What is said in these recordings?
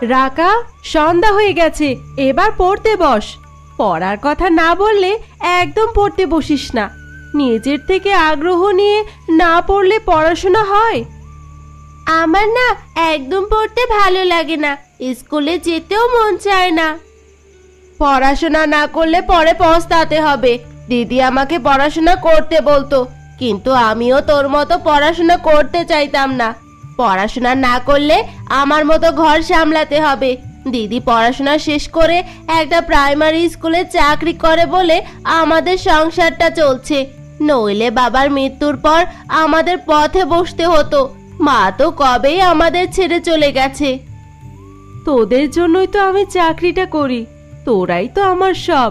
রাকা, সন্ধ্যা হয়ে গেছে, এবার পড়তে বস। পড়ার কথা না বললে একদম পড়তে বসিস না। নিজের থেকে আগ্রহ নিয়ে না পড়লে পড়াশোনা হয়? আমার না একদম পড়তে ভালো লাগে না, স্কুলে যেতেও মন চায় না। পড়াশোনা না করলে পরে পস্তাতে হবে। দিদি আমাকে পড়াশোনা করতে বলতো, কিন্তু আমিও তোর মতো পড়াশোনা করতে চাইতাম না। পড়াশোনা না করলে আমার মতো ঘর সামলাতে হবে। দিদি পড়াশোনা শেষ করে একটা প্রাইমারি স্কুলে চাকরি করে বলে আমাদের সংসারটা চলছে, নইলে বাবার মৃত্যুর পর আমাদের পথে বসতে হতো। মা তো কবেই আমাদের ছেড়ে চলে গেছে। তোদের জন্যই তো আমি চাকরিটা করি, তোরাই তো আমার সব।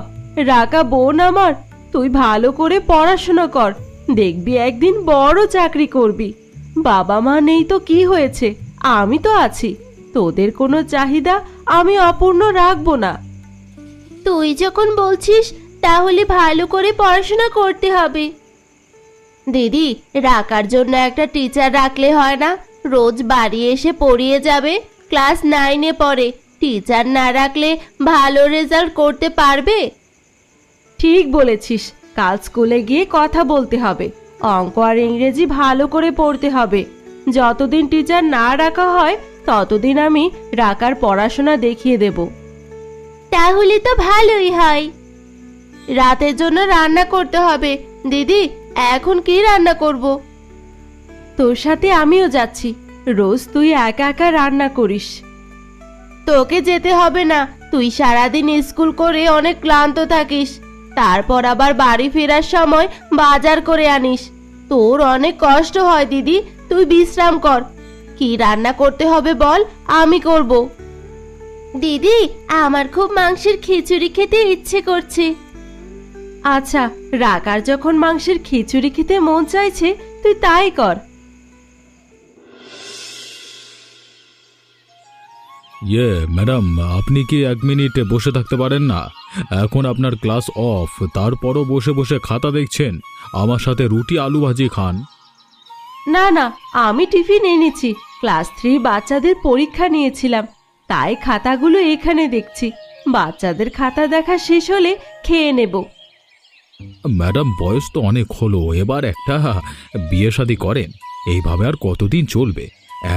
রাকা বোন আমার, তুই ভালো করে পড়াশোনা কর, দেখবি একদিন বড় চাকরি করবি। বাবা মা নেই তো কি হয়েছে, আমি তো আছি। তোদের কোনো চাহিদা আমি অপূর্ণ রাখবো না। তুই যখন বলছিস তাহলে ভালো করে পড়াশোনা করতে হবে। দিদি, রাকার জন্য একটা টিচার রাখলে হয় না? রোজ বাড়ি এসে পড়িয়ে যাবে। ক্লাস 9-এ পড়ে, টিচার না রাখলে ভালো রেজাল্ট করতে পারবে? ঠিক বলেছিস, কাল স্কুলে গিয়ে কথা বলতে হবে। অঙ্ক আর ইংরেজি ভালো করে পড়তে হবে। যতদিন টিচার না রাখা হয় ততদিন আমি রাকার পড়াশোনা দেখিয়ে দেব। তাহলে তো ভালোই হয়। রাতের জন্য রান্না করতে হবে। দিদি, এখন কি রান্না করব? তোর সাথে আমিও যাচ্ছি। রোজ তুই একা একা রান্না করিস। তোকে যেতে হবে না, তুই সারাদিন স্কুল করে অনেক ক্লান্ত থাকিস, তারপর আবার বাড়ি ফেরার সময় বাজার করে আনিস। তোর অনেক কষ্ট হয় দিদি, তুই বিশ্রাম কর। কি রান্না করতে হবে বল, আমি করব। দিদি, আমার খুব মাংসের খিচুড়ি খেতে ইচ্ছে করছে। আচ্ছা, রাকার যখন মাংসের খিচুড়ি খেতে মন চাইছে তুই তাই কর। ম্যাডাম, আপনি কি 1 মিনিট বসে থাকতে পারেন না? এখন আপনার ক্লাস অফ, তারপরও বসে বসে খাতা দেখছেন। আমার সাথে রুটি আলু ভাজি খান। না না, আমি টিফিন এনেছি। ক্লাস 3 বাচ্চাদের পরীক্ষা নিয়েছিলাম, তাই খাতাগুলো এখানে দেখছি। বাচ্চাদের খাতা দেখা শেষ হলে খেয়ে নেব। ম্যাডাম, বয়স তো অনেক হলো, এবার একটা বিয়ে শাদী করেন। এইভাবে আর কতদিন চলবে?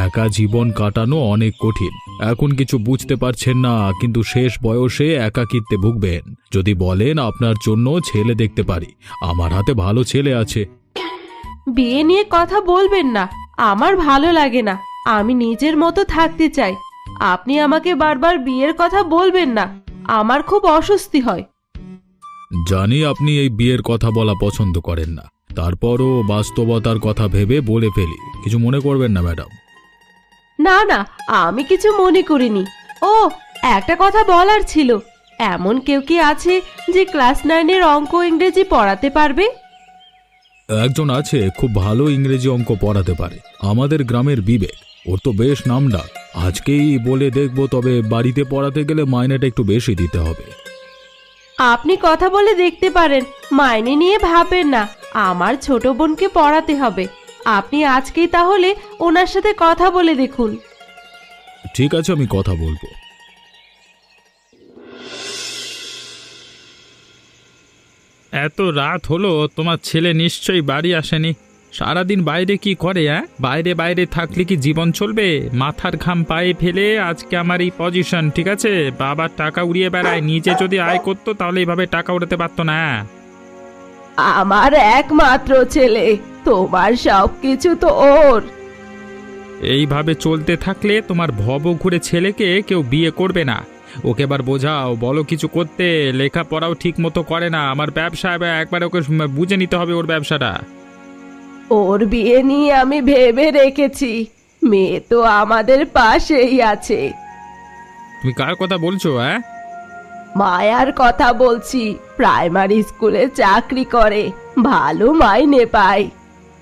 একা জীবন কাটানো অনেক কঠিন। এখন কিছু বুঝতে পারছেন না, কিন্তু শেষ বয়সে একাকিত্বে ভুগবেন। যদি বলেন আপনার জন্য ছেলে দেখতে পারি, আমার হাতে ভালো ছেলে আছে। বিয়ে নিয়ে কথা বলবেন না, আমার ভালো লাগে না। আমি নিজের মতো থাকতে চাই। আপনি আমাকে বারবার বিয়ের কথা বলবেন না, আমার খুব অস্বস্তি হয়। জানি আপনি এই বিয়ের কথা বলা পছন্দ করেন না, তারপরও বাস্তবতার কথা ভেবে বলে ফেলি। কিছু মনে করবেন না ম্যাডাম। না না, আমি কিছু মনে করিনি। ও, একটা কথা বলার ছিল। এমন কেউ কি আছে যে ক্লাস 9-এর অঙ্ক ইংরেজি পড়াতে পারবে? একজন আছে, খুব ভালো ইংরেজি অঙ্ক পড়াতে পারে, আমাদের গ্রামের বিবেক। ওর তো বেশ নামডাক। আজকেই বলে দেখব, তবে বাড়িতে পড়াতে গেলে মাইনেটা একটু বেশি দিতে হবে। আপনি কথা বলে দেখতে পারেন, মাইনে নিয়ে ভাবেন না। আমার ছোট বোনকে পড়াতে হবে। আপনি আজকেই তাহলে ওনার সাথে কথা বলে দেখুন। ঠিক আছে, আমি কথা বলবো। এত রাত হলো, তোমার ছেলে নিশ্চয়ই বাড়ি আসেনি। সারাদিন বাইরে কি করে? বাইরে বাইরে থাকলে কি জীবন চলবে? মাথার ঘাম পায়ে ফেলে আজকে আমার এই পজিশন, ঠিক আছে? বাবার টাকা উড়িয়ে বেড়ায়, নিজে যদি আয় করতো তাহলে এইভাবে টাকা উড়াতে পারতো না। আমার একমাত্র ছেলে, তোমার সবকিছু তো ওর। এইভাবে চলতে থাকলে তোমার ভব ঘুরে ছেলেকে কেউ বিয়ে করবে না। ওকে এবার বোঝাও, বলো কিছু করতে। লেখাপড়াও ঠিক মতো করে না। আমার ব্যবসা, একবার ওকে বুঝে নিতে হবে ওর ব্যবসাটা। ওর বিয়ে নিয়ে আমি ভেবে রেখেছি, মেয়ে তো আমাদের পাশেই আছে। তুমি কার কথা বলছো? মায়ার কথা বলছি। প্রাইমারি স্কুলে চাকরি করে, ভালো মাইনে পায়।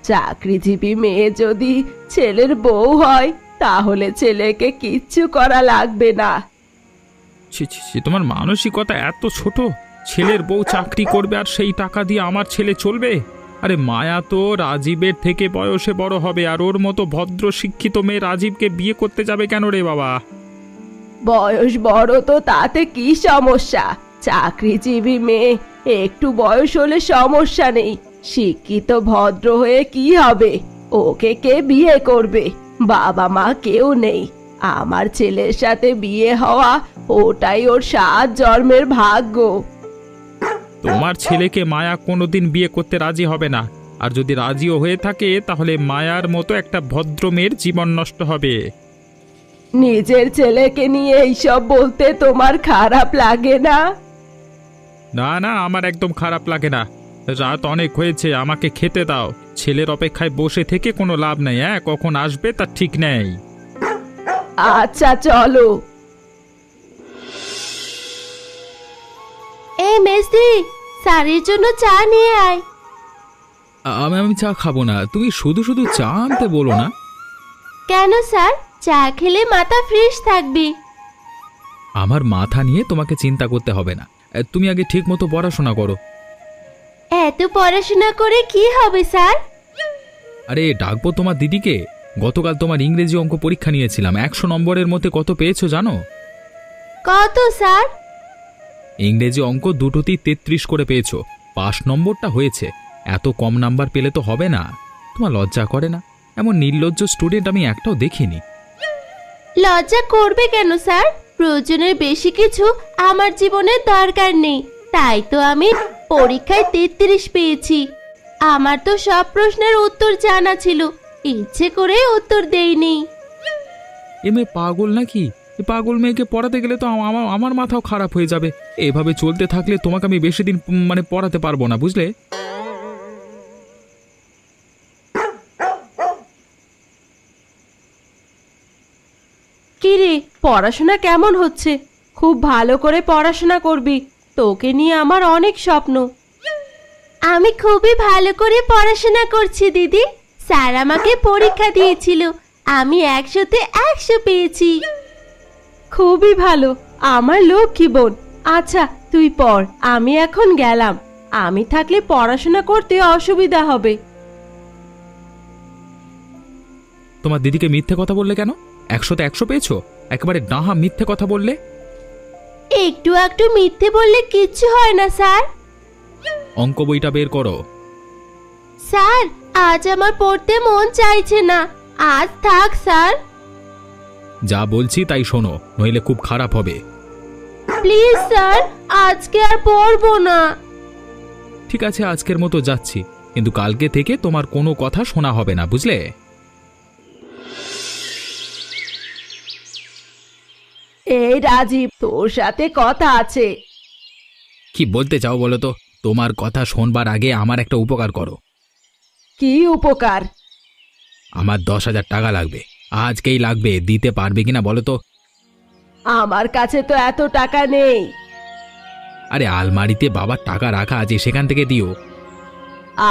চাকরিজীবী মেয়ে যদি ছেলের বউ হয় তাহলে ছেলেকে কিচ্ছু করা লাগবে না। ছি ছি ছি, তোমার মানসিকতা এত ছোট। ছেলের বউ চাকরি করবে আর সেই টাকা দিয়ে আমার ছেলে চলবে? আরে মায়া তো রাজীবের থেকে বয়সে বড় হবে, আর ওর মতো ভদ্র শিক্ষিত মেয়ে রাজীবকে বিয়ে করতে যাবে কেন রে বাবা? বয়স বড় তো তাতে কি সমস্যা? চাকরিজীবী মেয়ে, একটু বয়স হলে সমস্যা নেই। শিক্ষিত ভদ্র হয়ে কি হবে? ওকে কে বিয়ে করবে? বাবা মা কেউ নেই। আমার ছেলের সাথে বিয়ে হওয়া ওটাই ওর 7 জন্মের ভাগ্য। তোমার ছেলেকে মায়া কোনোদিন বিয়ে করতে রাজি হবে না। আর যদি রাজিও হয়ে থাকে তাহলে মায়ার মতো একটা ভদ্র মেয়ের জীবন নষ্ট হবে। নিজের ছেলেকে নিয়ে এইসব বলতে তোমার খারাপ লাগে না? না না, আমার একদম খারাপ লাগে না। রাত অনেক হয়েছে, আমাকে খেতে দাও। ছেলের অপেক্ষায় বসে থেকে কোনো লাভ নেই। কখন আসবে তার ঠিক নেই। আচ্ছা চলো। এই মেজদি, স্যারের জন্য চা নিয়ে আয়। আমি চা খাবো না, তুমি শুধু শুধু চা আনতে বলো না। কেন স্যার? চা খেলে মাথা ফ্রেশ থাকবে। আমার মাথা নিয়ে তোমাকে চিন্তা করতে হবে না, তুমি আগে ঠিক মতো পড়াশোনা করো। এত পড়াশোনা করে কি হবে স্যার? আরে ডাকবো তোমার দিদিকে। গতকাল তোমার ইংরেজি অঙ্ক পরীক্ষা নিয়েছিলাম, 100 নম্বরের মধ্যে কত পেয়েছো জানো? কত স্যার? ইংরেজি অঙ্ক দুটোতেই 33 করে পেয়েছো। 5 নম্বরটা হয়েছে। এত কম নাম্বার পেলে তো হবে না। তোমার লজ্জা করে না? এমন নির্লজ্জ স্টুডেন্ট আমি একটাও দেখিনি। লজ্জা করবে কেন স্যার? প্রয়োজনের বেশি কিছু আমার জীবনের দরকার নেই, তাই তো আমি পরীক্ষায় 33 পেয়েছি। আমার তো সব প্রশ্নের উত্তর জানা ছিল, ইচ্ছে করে উত্তর দেইনি। এ মেয়ে পাগল নাকি? এ পাগল মেয়েকে পড়াতে গেলে তো আমার মাথাও খারাপ হয়ে যাবে। এভাবে চলতে থাকলে তোমাকে আমি বেশি দিন পড়াতে পারবো না, বুঝলে? কিরে, পড়াশোনা কেমন হচ্ছে? খুব ভালো করে পড়াশোনা করবি, তোকে নিয়ে আমার অনেক স্বপ্ন। আমি খুবই ভালো করে পড়াশোনা করছি দিদি। স্যার আমাকে পরীক্ষা দিয়েছিল, আমি 100তে 100 পেয়েছি। খুবই ভালো, আমার লক্ষ্মী বোন। আচ্ছা তুই পড়, আমি এখন গেলাম। আমি থাকলে পড়াশোনা করতে অসুবিধা হবে। তোমার দিদিকে মিথ্যে কথা বললে কেন? 100তে 100 পেয়েছো? একেবারে ডাহা মিথ্যে কথা বললে। একটু একটু মিথ্যে বললে কিচ্ছু হয় না স্যার। অঙ্ক বইটা বের করো। স্যার, আজ আমার পড়তে মন চাইছে না, আজ থাক স্যার। যা বলছি তাই শোনো, নইলে খুব খারাপ হবে। প্লিজ স্যার, আজকে আর পড়বো না। ঠিক আছে, আজকের মতো যাচ্ছি, কিন্তু কালকে থেকে তোমার কোনো কথা শোনা হবে না, বুঝলে? এই রাজীব, তোর সাথে কথা আছে। কি বলতে চাও বলো তো? তোমার কথা শোনবার আগে আমার একটা উপকার করো। কি উপকার? আমার 10,000 টাকা লাগবে, আজকেই লাগবে। দিতে পারবে কিনা বলো তো? আমার কাছে তো এত টাকা নেই। আরে আলমারিতে বাবার টাকা রাখা আছে, সেখান থেকে দিও।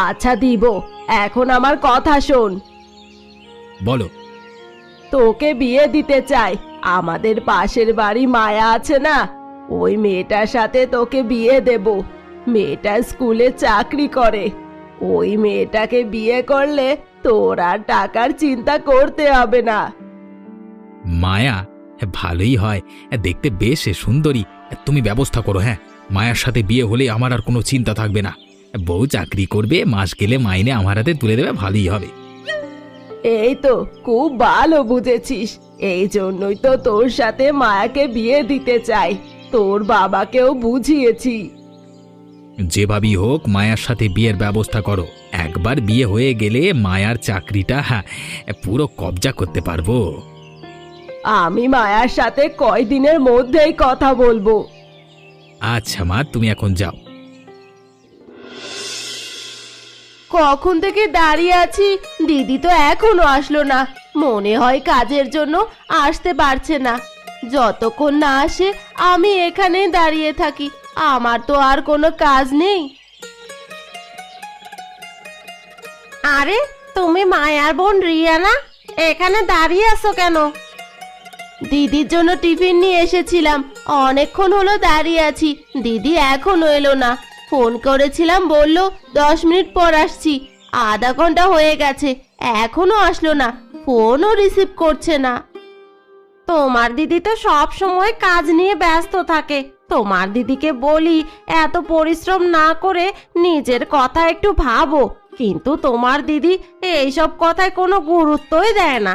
আচ্ছা দিব, এখন আমার কথা শোন। বলো। তোকে বিয়ে দিতে চাই। আমাদের পাশের বাড়ি মায়া আছে না, ওই মেয়েটার সাথে তোকে বিয়ে দেব। মেয়েটা স্কুলে চাকরি করে। ওই মেয়েটাকে বিয়ে করলে তোর আর টাকার চিন্তা করতে হবে না। মায়া? ভালোই হয়, দেখতে বেশ সুন্দরী। তুমি ব্যবস্থা করো। হ্যাঁ, মায়ার সাথে বিয়ে হলে আমার আর কোনো চিন্তা থাকবে না। বউ চাকরি করবে, মাস গেলে মাইনে আমার হাতে তুলে দেবে, ভালোই হবে। এই তো খুব ভালো বুঝেছিস, এই জন্যই তো তোর সাথে মায়াকে বিয়ে দিতে চাই। তোর বাবাকেও বুঝিয়েছি। যেভাবেই হোক মায়ার সাথে বিয়ের ব্যবস্থা করো। একবার বিয়ে হয়ে গেলে মায়ার চাকরিটা পুরো কবজা করতে পারবো। আমি মায়ার সাথে কয়দিনের মধ্যেই কথা বলবো। আচ্ছা মা, তুমি এখন যাও। কখন থেকে দাঁড়িয়ে আছি, দিদি তো এখনো আসলো না। মনে হয় কাজের জন্য আসতে পারছে না। যতক্ষণ না আসে আমি এখানে দাঁড়িয়ে থাকি, আমার তো আর কোনো কাজ নেই। আরে তুমি মায়ার বোন রিয়া না? এখানে দাঁড়িয়ে আছো কেন? দিদির জন্য টিফিন নিয়ে এসেছিলাম, অনেকক্ষণ হলো দাঁড়িয়ে আছি, দিদি এখনো এলো না। ফোন করেছিলাম, বললো 10 মিনিট পর আসছি। আধা ঘন্টা হয়ে গেছে, এখনো আসলো না, ফোনও রিসিভ করছে না। তোমার দিদি তো সব সময় কাজ নিয়ে ব্যস্ত থাকে। তোমার দিদিকে বলি এত পরিশ্রম না করে নিজের কথা একটু ভাবো, কিন্তু তোমার দিদি এইসব কথায় কোনো গুরুত্বই দেয় না।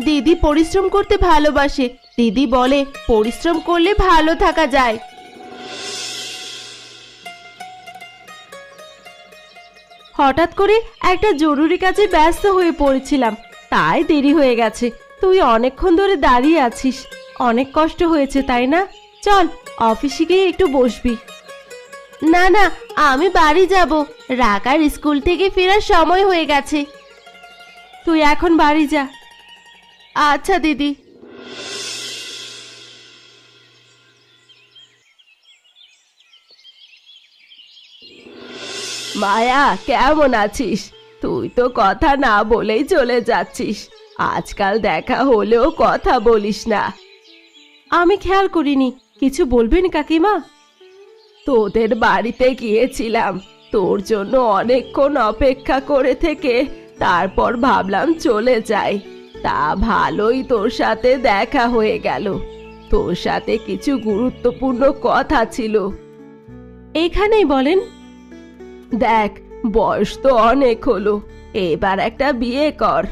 দিদি পরিশ্রম করতে ভালোবাসে। দিদি বলে পরিশ্রম করলে ভালো থাকা যায়। হঠাৎ করে একটা জরুরি কাজে ব্যস্ত হয়ে পড়েছিলাম, তাই দেরি হয়ে গেছে। তুই অনেকক্ষণ ধরে দাঁড়িয়ে আছিস, অনেক কষ্ট হয়েছে তাই না? চল অফিসে গিয়ে একটু বসবি। না না, আমি বাড়ি যাব। রাকার স্কুল থেকে ফেরার সময় হয়ে গেছে। তুই এখন বাড়ি যা। আচ্ছা দিদি। মায়া, কেমন আছিস? তুই তো কথা না বলেই চলে যাচ্ছিস। আজকাল দেখা হলেও কথা বলিস না। আমি খেয়াল করিনি। কিছু বলবেন কাকিমা? তোদের বাড়িতে গিয়েছিলাম, তোর জন্য অনেকক্ষণ অপেক্ষা করে থেকে তারপর ভাবলাম চলে যাই। তা ভালোই তোর সাথে দেখা হয়ে গেল। তোর সাথে কিছু গুরুত্বপূর্ণ কথা ছিল। এইখানেই বলেন। দেখ, বয়স তো অনেক হলো, এবার একটা বিয়ে কর।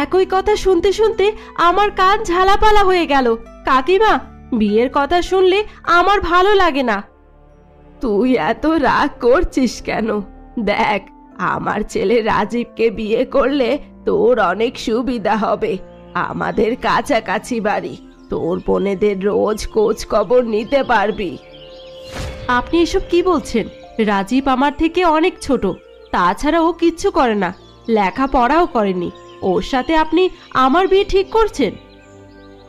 একই কথা শুনতে শুনতে আমার কান ঝালাপালা হয়ে গেল। কাকিমা, বিয়ের কথা শুনলে আমার ভালো লাগে না। তুই এত রাগ করছিস কেন? দেখ, আমার ছেলে রাজীবকে বিয়ে করলে তোর অনেক সুবিধা হবে। আমাদের কাছাকাছি বাড়ি, তোর বোনেদের রোজ খোঁজ খবর নিতে পারবি। আপনি এসব কি বলছেন? রাজীব আমার থেকে অনেক ছোট, তাছাড়া ও কিচ্ছু করে না, লেখাপড়াও করেনি। ওর সাথে আপনি আমার বিয়ে ঠিক করছেন?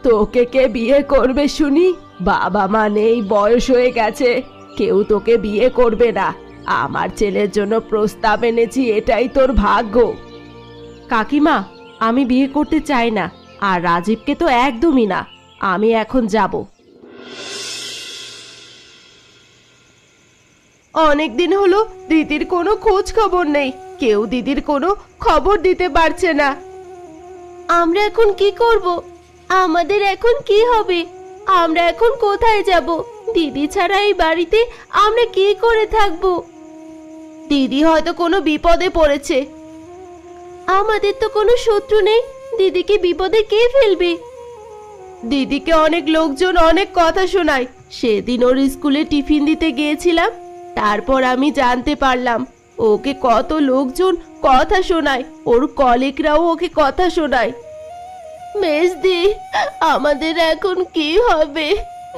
তোকে কে বিয়ে করবে শুনি? বাবা মা নেই, বয়স হয়ে গেছে, কেউ তোকে বিয়ে করবে না। আমার ছেলের জন্য প্রস্তাব এনেছি, এটাই তোর ভাগ্য। কাকিমা, আমি বিয়ে করতে চাই না, আর রাজীবকে তো একদমই না। আমি এখন যাব। অনেক দিন হলো দিদির কোনো খোঁজ খবর নেই, কেউ দিদির কোনো খবর দিতে পারছে না। আমরা এখন কি করব? আমাদের এখন কি হবে? আমরা এখন কোথায় যাব? দিদি ছাড়া এই বাড়িতে আমরা কি করে থাকব? দিদি হয়তো কোনো বিপদে পড়েছে। আমাদের তো কোনো শত্রু নেই, দিদিকে বিপদে কে ফেলবে? দিদিকে অনেক লোকজন অনেক কথা শোনায়। সেদিন ওর স্কুলে টিফিন দিতে গিয়েছিলাম, তারপর আমি জানতে পারলাম ওকে কত লোকজন কথা শোনায়, ওর কলিগরাও ওকে কথা শোনায়। মেজদি, আমাদের এখন কি হবে?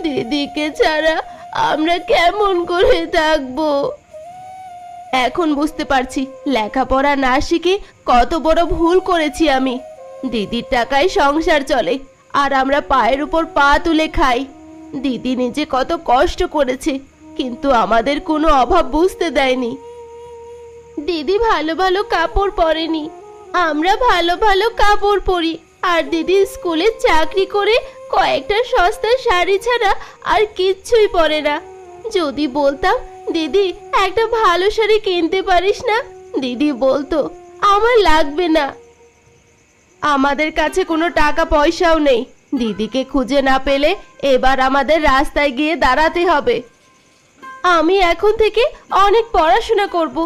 দিদিকে ছাড়া আমরা কেমন করে থাকবো? এখন বুঝতে পারছি লেখাপড়া না শিখে কত বড় ভুল করেছি আমি। দিদির টাকায় সংসার চলে, আর আমরা পায়ের উপর পা তুলে খাই। দিদি নিজে কত কষ্ট করেছে, কিন্তু আমাদের কোনো অভাব বুঝতে দেয়নি। দিদি ভালো ভালো কাপড় পরেনি, আমরা ভালো ভালো কাপড় পরি। আর দিদি স্কুলে চাকরি করে কয়েকটা সস্তা শাড়ি ছাড়া আর কিচ্ছুই পরে না। যদি বলতাম দিদি একটা ভালো শাড়ি কিনতে পারিস না, দিদি বলতো আমার লাগবে না। আমাদের কাছে কোনো টাকা পয়সাও নেই। দিদিকে খুঁজে না পেলে এবার আমাদের রাস্তায় গিয়ে দাঁড়াতে হবে। আমি এখন থেকে অনেক পড়াশোনা করব।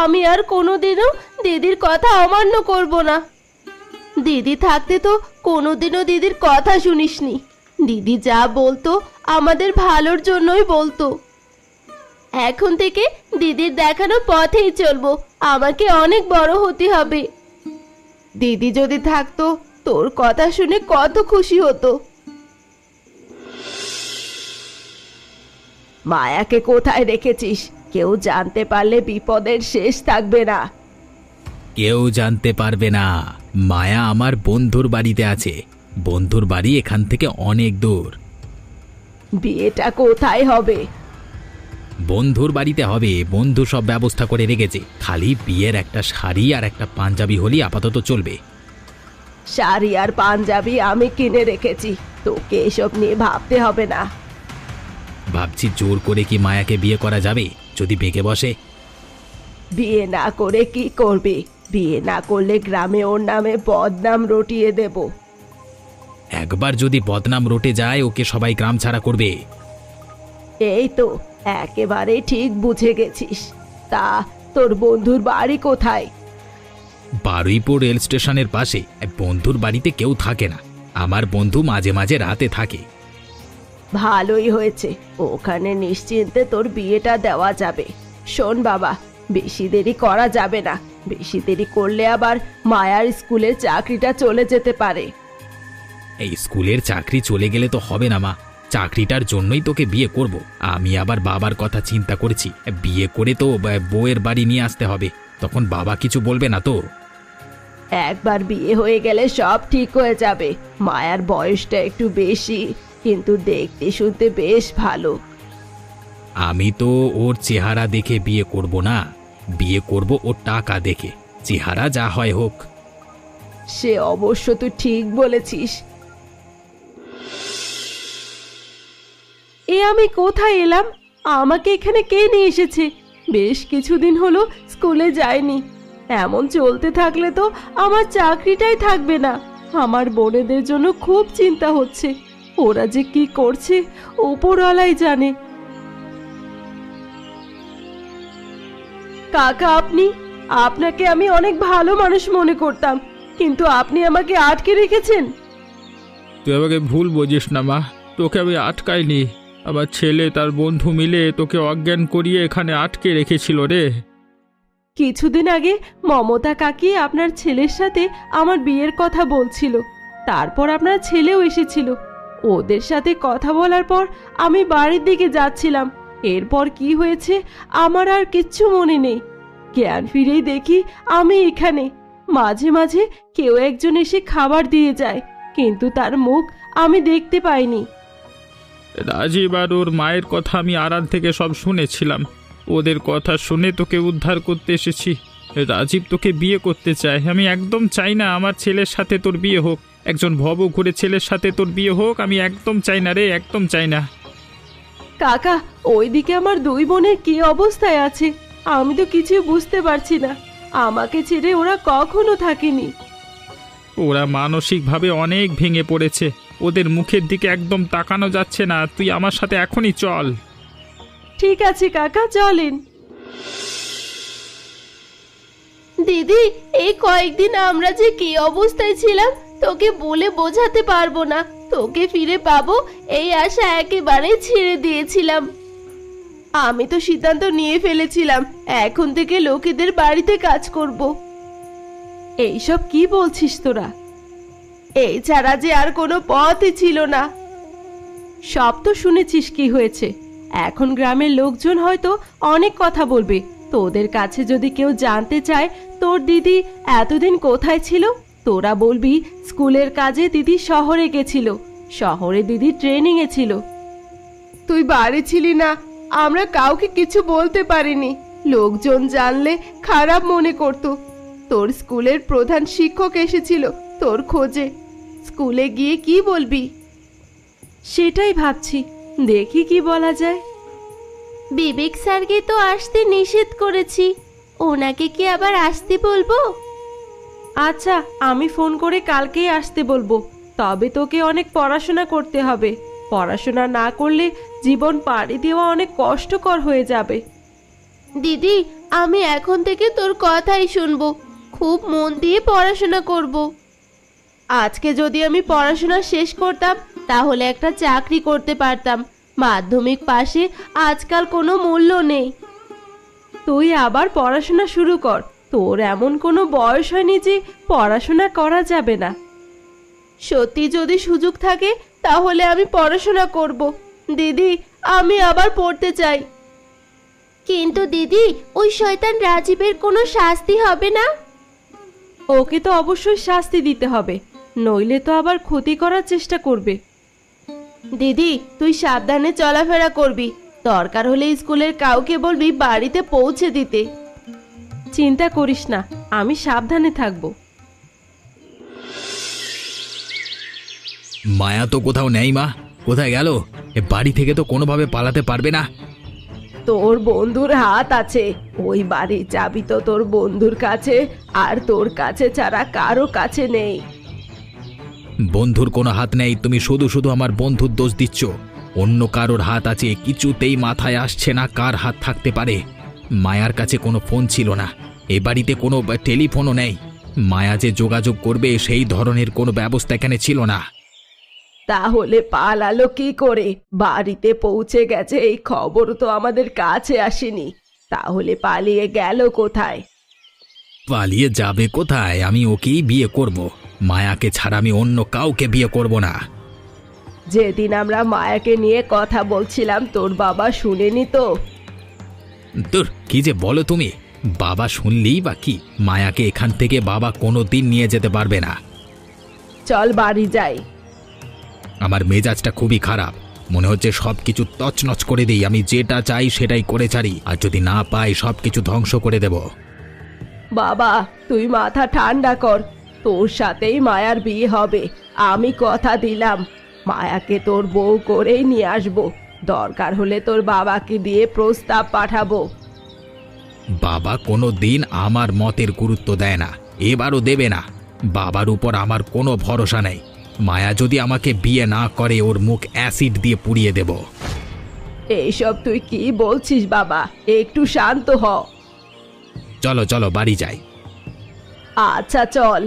আমি আর কোনোদিনও দিদির কথা অমান্য করব না। দিদি থাকতে তো কোনোদিনও দিদির কথা শুনিসনি। দিদি যা বলতো আমাদের ভালোর জন্যই বলতো। এখন থেকে দিদির দেখানো পথেই চলবো। আমাকে অনেক বড় হতে হবে। দিদি যদি থাকতো তোর কথা শুনে কত খুশি হতো। মায়াকে কোথায় রেখেছিস? কেউ জানতে পারলে বিপদের শেষ থাকবে না। কেউ জানতে পারবে না। মায়া আমার বন্ধুর বাড়িতে আছে। বন্ধুর বাড়ি এখান থেকে অনেক দূর। বিয়েটা কোথায় হবে? বন্ধুর বাড়িতে হবে। বন্ধু সব ব্যবস্থা করে রেখেছে, খালি বিয়ের একটা শাড়ি আর একটা পাঞ্জাবি হলেই আপাতত চলবে। শাড়ি আর পাঞ্জাবি আমি কিনে রেখেছি, তোকে এসব নিয়ে ভাবতে হবে না। ভাবছি জোর করে কি মায়াকে বিয়ে করা যাবে? যদি বেঁকে বসে? বিয়ে না করে কি করবি? বিয়ে না করলে গ্রামে ওর নামে বদনাম রটিয়ে দেব। একবার যদি বদনাম রটে যায় ওকে সবাই গ্রাম ছাড়া করবে। এই তো একেবারে ঠিক বুঝে গেছিস। তা তোর বন্ধুর বাড়ি কোথায়? বারুইপুর রেল স্টেশনের পাশে। বন্ধুর বাড়িতে কেউ থাকে না, আমার বন্ধু মাঝে মাঝে রাতে থাকে। ভালোই হয়েছে, ওখানে নিশ্চিন্তে তোর বিয়েটা দেওয়া যাবে। শোন বাবা, বেশি দেরি করা যাবে না। বেশি দেরি করলে আবার মায়ার স্কুলের চাকরিটা চলে যেতে পারে। এই স্কুলের চাকরি চলে গেলে তো হবে না মা, চাকরিটার জন্যই তোকে বিয়ে করব। আমি আবার বাবার কথা চিন্তা করেছি, বিয়ে করে তো বউয়ের বাড়ি নিয়ে আসতে হবে, তখন বাবা কিছু বলবে না তো? একবার বিয়ে হয়ে গেলে সব ঠিক হয়ে যাবে। মায়ার বয়সটা একটু বেশি, কিন্তু দেখতে শুনতে বেশ ভালো। আমি তো ওর চেহারা দেখে বিয়ে করব না, বিয়ে করব ওর টাকা দেখে। চেহারা যা হয় হোক। সে অবশ্য তুই ঠিক বলেছিস। এ আমি কোথায় এলাম? আমাকে এখানে কে নিয়ে এসেছে? বেশ কিছুদিন হলো স্কুলে যাইনি। এমন চলতে থাকলে তো আমার চাকরিটাই থাকবে না। আমার বোনেদের জন্য খুব চিন্তা হচ্ছে, ওরা যে কি করছে উপরওয়ালাই জানে। কাকা, আপনাকে আমি অনেক ভালো মানুষ মনে করতাম, কিন্তু আপনি আমাকে আটকে রেখেছেন। তুই আমাকে ভুল বুঝিস না মা, তোকে আমি আটকাইনি। আমার ছেলে তার বন্ধু মিলে তোকে অজ্ঞান করিয়ে এখানে আটকে রেখেছিল রে। কিছুদিন আগে মমতা কাকি আপনার ছেলের সাথে আমার বিয়ের কথা বলছিল। তারপর আপনার ছেলেও এসেছিল। ওদের সাথে কথা বলার পর আমি বাড়ির দিকে যাচ্ছিলাম। এরপর কি হয়েছে আমার আর কিচ্ছু মনে নেই। জ্ঞান ফিরেই দেখি আমি এখানে। মাঝে মাঝে কেউ একজন এসে খাবার দিয়ে যায়, কিন্তু তার মুখ আমি দেখতে পাইনি। রাজীব আর ওর মায়ের কথা আমি আড়াল থেকে সব শুনেছিলাম। ওদের কথা শুনে তোকে উদ্ধার করতে এসেছি। রাজীব তোকে বিয়ে করতে চায়। আমি একদম চাই না আমার ছেলের সাথে তোর বিয়ে হোক। একজন ভবঘুরে ছেলের সাথে তোর বিয়ে হোক আমি একদম চাই না রে, একদম চাই না। কাকা, ওইদিকে আমার দুই বোনের কি অবস্থায় আছে আমি তো কিছু বুঝতে পারছি না। আমাকে ছেড়ে ওরা কখনো থাকেনি। ওরা মানসিকভাবে অনেক ভেঙে পড়েছে, ওদের মুখের দিকে একদম তাকানো যাচ্ছে না। তুই আমার সাথে এখনই চল। ঠিক আছে কাকা, চলেন। দিদি, এই কয়েকদিন আমরা যে কি অবস্থায় ছিলাম তোকে বলে বোঝাতে পারবো না। তোকে ফিরে পাবো এই আশা একেবারেই ছেড়ে দিয়েছিলাম। আমি তো সিদ্ধান্ত নিয়ে ফেলেছিলাম এখন থেকে লোকেদের বাড়িতে কাজ করব। এইসব কি বলছিস তোরা? এই ছাড়া যে আর কোনো পথই ছিল না। সব তো শুনেছিস কি হয়েছে। এখন গ্রামের লোকজন হয়তো অনেক কথা বলবে। তোদের কাছে যদি কেউ জানতে চায় তোর দিদি এতদিন কোথায় ছিল, তোরা বলবি স্কুলের কাজে দিদি শহরে গেছিল, শহরে দিদি ট্রেনিং এ ছিল। তুই বাড়ি ছিলি না, আমরা কাউকে কিছু বলতে পারিনি। লোকজন জানলে খারাপ মনে করত। তোর স্কুলের প্রধান শিক্ষক এসেছিল তোর খোঁজে। স্কুলে গিয়ে কি বলবি? সেটাই ভাবছি, দেখি কি বলা যায়। বিবেক স্যারকে তো আসতে নিষেধ করেছি, ওনাকে কি আবার আসতে বলবো? আচ্ছা, আমি ফোন করে কালকেই আসতে বলবো। তবে তোকে অনেক পড়াশোনা করতে হবে। পড়াশোনা না করলে জীবন পাড়ি দেওয়া অনেক কষ্টকর হয়ে যাবে। দিদি, আমি এখন থেকে তোর কথাই শুনবো, খুব মন দিয়ে পড়াশোনা করব। আজকে যদি আমি পড়াশোনা শেষ করতাম তাহলে একটা চাকরি করতে পারতাম। মাধ্যমিক পাশে আজকাল কোনো মূল্য নেই। তুই আবার পড়াশোনা শুরু কর। তোর এমন কোনো বয়স হয়নি যে পড়াশোনা করা যাবে না। সত্যি যদি সুযোগ থাকে তাহলে আমি পড়াশোনা করব। দিদি, আমি আবার পড়তে চাই। কিন্তু দিদি, ওই শয়তান রাজীবের কোনো শাস্তি হবে না? ওকে তো অবশ্যই শাস্তি দিতে হবে, নইলে তো আবার ক্ষতি করার চেষ্টা করবে। দিদি, তুই সাবধানে চলাফেরা করবি। দরকার হলে স্কুলের কাউকে বলবি বাড়িতে পৌঁছে দিতে। চিন্তা করিস না, আমি সাবধানে থাকবো। মায়া তো কোথাও নেই মা, কোথায় গেল? এ বাড়ি থেকে তো কোনোভাবে পালাতে পারবে না। তোর বন্ধুর হাত আছে, ওই বাড়ির চাবি তো তোর বন্ধুর কাছে, আর তোর কাছে ছাড়া কারো কাছে নেই। বন্ধুর কোনো হাত নেই, তুমি শুধু শুধু আমার বন্ধুর দোষ দিচ্ছ। অন্য কারোর হাত আছে, কিছুতেই মাথায় আসছে না কার হাত থাকতে পারে। মায়ার কাছে কোনো ফোন ছিল না, এ বাড়িতে কোনো টেলিফোনও নেই। মায়া যে যোগাযোগ করবে সেই ধরনের কোনো ব্যবস্থা এখানে ছিল না। তাহলে পালালো কি করে? বাড়িতে পৌঁছে গেছে এই খবর তো আমাদের কাছে আসেনি। তাহলে পালিয়ে গেল কোথায়? পালিয়ে যাবে কোথায়? আমি ওকেই বিয়ে করব। মায়াকে ছাড়া আমি অন্য কাউকে বিয়ে করব না। যেদিন আমরা মায়াকে নিয়ে কথা বলছিলাম তোর বাবা শুনেনি তো? তোর কি যে বলো তুমি? বাবা শুনলেই বা কি? মায়াকে এখান থেকে বাবা কোনো দিন নিয়ে যেতে পারবে না। চল বাড়ি যাই। আমার মেজাজটা খুবই খারাপ, মনে হচ্ছে সবকিছু তছনছ করে দিই। আমি যেটা চাই সেটাই করে ছাড়ি, আর যদি না পাই সবকিছু ধ্বংস করে দেব। বাবা তুই মাথা ঠান্ডা কর, তোর সাথেই মায়ার বিয়ে হবে। আমি কথা দিলাম মায়াকে তোর বউ করেই নিয়ে আসবো। দরকার হলে তোর বাবাকে দিয়ে প্রস্তাব পাঠাবো। বাবা কোনো দিন আমার মতের গুরুত্ব দেয় না, এবারও দেবে না। বাবার উপর আমার কোনো ভরসা নেই। মায়া যদি আমাকে বিয়ে না করে ওর মুখ অ্যাসিড দিয়ে পুড়িয়ে দেব। এইসব তুই কি বলছিস বাবা? একটু শান্ত হ। চলো চলো বাড়ি যাই। আচ্ছা চল।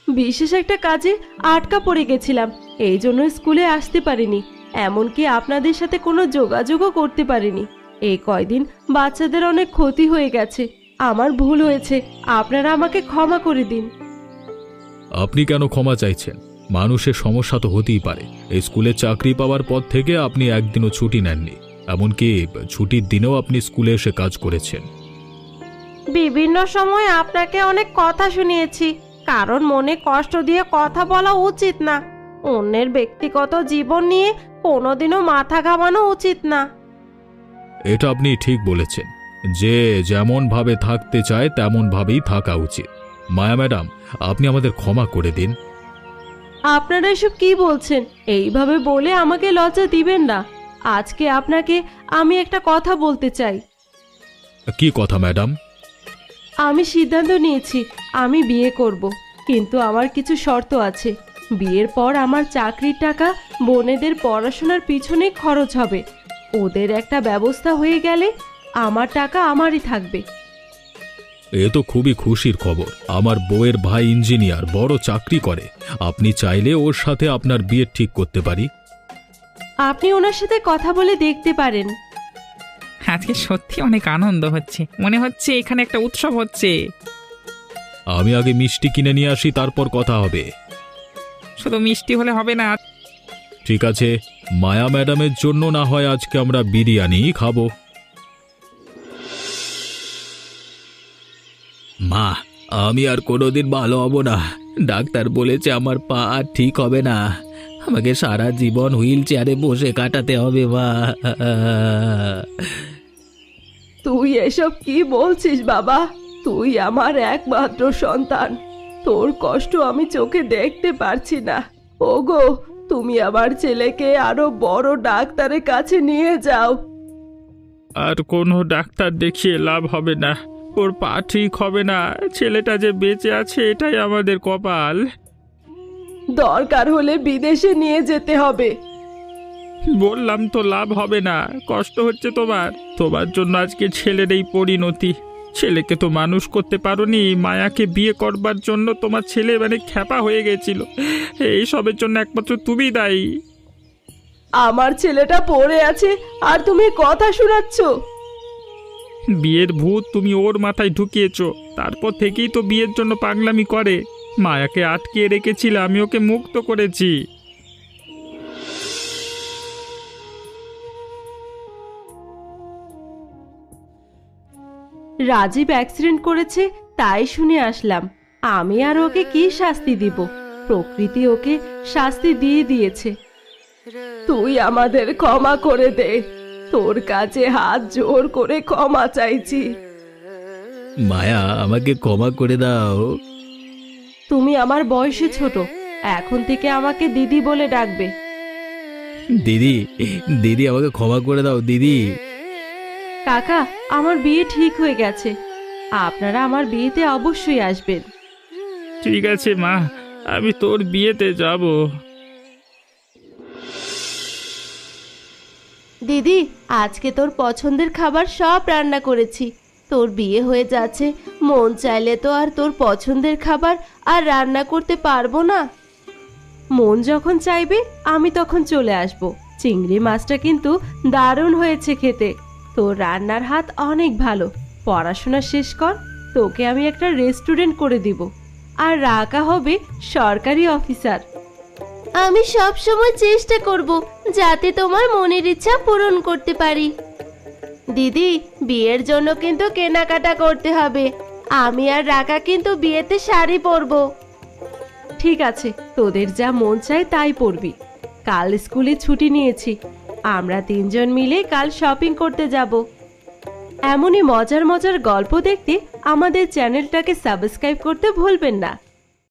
বিশেষ একটা কাজে আটকা পড়ে গেছিলাম, এই জন্য স্কুলে আসতে পারিনি। এমনকি আপনাদের সাথে কোনো যোগাযোগও করতে পারিনি। এই কয়দিন বাচ্চাদের অনেক ক্ষতি হয়ে গেছে। আমার ভুল হয়েছে, আপনারা আমাকে ক্ষমা করে দিন। আপনি কেন ক্ষমা চাইছেন? মানুষের সমস্যা তো হতেই পারে। এই স্কুলে চাকরি পাওয়ার পর থেকে আপনি একদিনও ছুটি নেননি, এমনকি ছুটির দিনেও আপনি স্কুলে এসে কাজ করেছেন। বিভিন্ন সময় আপনাকে অনেক কথা শুনিয়েছি, কারণ মনে কষ্ট দিয়ে কথা বলা উচিত না। অন্যের ব্যক্তিগত জীবন নিয়ে কোনোদিনও মাথা ঘামানো উচিত না। এটা আপনি ঠিক বলেছেন, যে যেমন ভাবে থাকতে চায় তেমন ভাবেই থাকা উচিত। মায়া ম্যাডাম, আপনি আমাদের ক্ষমা করে দিন। আপনারা এসব কি বলছেন? এইভাবে বলে আমাকে লজ্জা দিবেন না। আজকে আপনাকে আমি একটা কথা বলতে চাই। কি কথা ম্যাডাম? আমি সিদ্ধান্ত নিয়েছি আমি বিয়ে করব, কিন্তু আমার কিছু শর্ত আছে। বিয়ের পর আমার চাকরির টাকা বোনেদের পড়াশোনার পিছনে খরচ হবে। ওদের একটা ব্যবস্থা হয়ে গেলে আমার টাকা আমারই থাকবে। এ তো খুবই খুশির খবর। আমার বউয়ের ভাই ইঞ্জিনিয়ার, বড় চাকরি করে। আপনি চাইলে ওর সাথে আপনার বিয়ে ঠিক করতে পারি। আপনি ওনার সাথে কথা বলে দেখতে পারেন। আজকে সত্যি অনেক আনন্দ হচ্ছে, মনে হচ্ছে এখানে একটা উৎসব হচ্ছে। আমি আগে মিষ্টি কিনে নিয়ে আসি, তারপর কথা হবে। শুধু মিষ্টি হলে হবে না। ঠিক আছে, মায়া ম্যাডামের জন্য না হয় আজকে আমরা বিরিয়ানি খাবো। মা, আমি আর কোনোদিন ভালো হব না। ডাক্তার বলেছে আমার পা আর ঠিক হবে না। আমাকে সারা জীবন হুইল চেয়ারে বসে কাটাতে হবে মা। তুই এসব কি বলছিস বাবা? তুই আমার একমাত্র সন্তান, তোর কষ্ট আমি চোখে দেখতে পারছি না। ওগো, তুমি আমার ছেলেকে আরো বড় ডাক্তারের কাছে নিয়ে যাও। আর কোনো ডাক্তার দেখিয়ে লাভ হবে না, ওর পা ঠিক হবে না। ছেলেটা যে বেঁচে আছে এটাই আমাদের কপাল। দরকার হলে বিদেশে নিয়ে যেতে হবে। বললাম তো লাভ হবে না, কষ্ট হচ্ছে তোমার। তোমার জন্য আজকে ছেলের এই পরিণতি। ছেলেকে তো মানুষ করতে পারোনি, মায়াকে বিয়ে করবার জন্য তোমার ছেলে মানে খ্যাপা হয়ে গেছিল। এই সবের জন্য একমাত্র তুমি দায়ী। আমার ছেলেটা পড়ে আছে আর তুমি কথা শোনাচ্ছ? বিয়ের ভূত তুমি ওর মাথায় ঢুকিয়েছো, তারপর থেকেই তো বিয়ের জন্য পাগলামি করে। মায়াকে আটকিয়ে রেখেছিল, আমি ওকে মুক্ত করেছি। রাজীব অ্যাক্সিডেন্ট করেছে তাই শুনে আসলাম। আমি আর ওকে কি শাস্তি দিব? প্রকৃতি ওকে শাস্তি দিয়ে দিয়েছে। তুই আমাদের ক্ষমা করে দে, তোর কাছে হাত জোর করে ক্ষমা চাইছি। মায়া, আমাকে ক্ষমা করে দাও। তুমি আমার বয়সে ছোট, এখন থেকে আমাকে দিদি বলে ডাকবে। দিদি, দিদি আমাকে ক্ষমা করে দাও দিদি। কাকা, আমার বিয়ে ঠিক হয়ে গেছে। আপনারা আমার বিয়েতে অবশ্যই আসবেন। ঠিক আছে মা, আমি তোর বিয়েতে যাব। দিদি, আজকে তোর পছন্দের খাবার সব রান্না করেছি। তোর বিয়ে হয়ে যাচ্ছে, মন চাইলে তো আর তোর পছন্দের খাবার আর রান্না করতে পারবো না। মন যখন চাইবে আমি তখন চলে আসব। চিংড়ি মাছটা কিন্তু দারুণ হয়েছে খেতে। তোর রান্নার হাত অনেক ভালো। পড়াশোনা শেষ কর, তোকে আমি একটা রেস্টুরেন্ট করে দিব, আর রাকা হবে সরকারি অফিসার। আমি সব সময় চেষ্টা করব যাতে তোমার মনের ইচ্ছা পূরণ করতে পারি। দিদি, বিয়ের জন্য কিন্তু কেনাকাটা করতে হবে। আমি আর রাকা কিন্তু বিয়েতে শাড়ি পরবো। ঠিক আছে, তোদের যা মন চায় তাই পরবি। কাল স্কুলে ছুটি নিয়েছি, আমরা 3 জন মিলে কাল শপিং করতে যাব। এমনই মজার মজার গল্প দেখতে আমাদের চ্যানেলটাকে সাবস্ক্রাইব করতে ভুলবেন না।